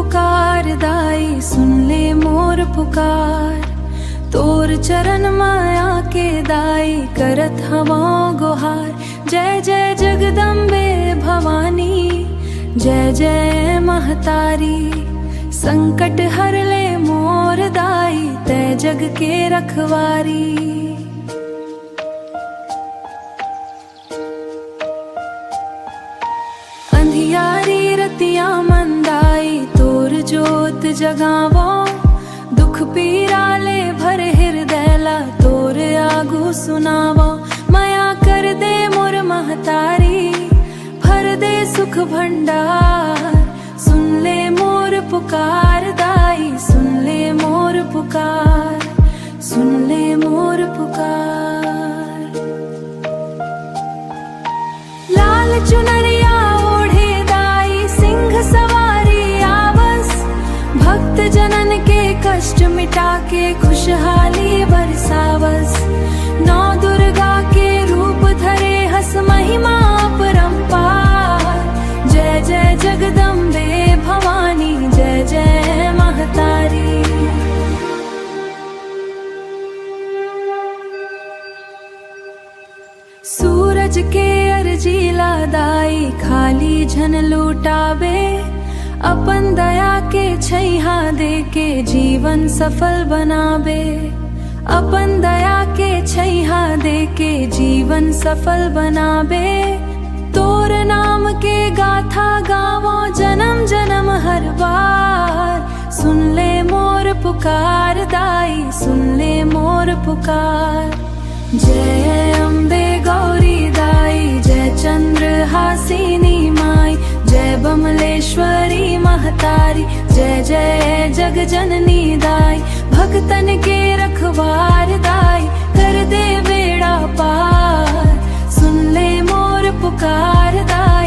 पुकार दाई, सुन ले मोर पुकार। तोर चरण माया के दाई, करत हवा गुहार। जय जय जगदम्बे भवानी, जय जय महतारी। संकट हर ले मोर दाई, तै जग के रखवारी। अंधियारी रतिया मंदाई, तोर जोत जगावो। दुख पीरा ले भर हृदय ला, तोर आगू सुनावो। माया कर दे मोर महतारी, भर दे सुख भंडार। सुन ले मोर पुकार दाई, सुन ले मोर पुकार, सुन ले मोर पुकार। लाल चुनरिया ओढ़े दाई, सिंह सवारी आवस। भक्त जनन के कष्ट मिटा के, खुशहाली बरसावस। नौ दुर्गा के रूप धरे, हस महिमा परंपार। जय जय जगदम्बे भवानी, जय जय महतारी। सूरज के अर्जीला दाई, खाली झन लूटाबे। अपन दया के छैहा दे के, जीवन सफल बनाबे। अपन दया के छैहा दे के, जीवन सफल बनाबे। तोर नाम के गाथा गावो, जन्म जन्म हर बार। सुन ले मोर पुकार दाई, सुन ले मोर पुकार। जय अम्बे गौरी दाई, जय चंद्रहासिनी माई। जय बमलेश्वरी महतारी, जय जय जग जननी दाई। भक्तन के रखवार दाई, कर दे बेड़ा पार। सुन ले मोर पुकार दाई।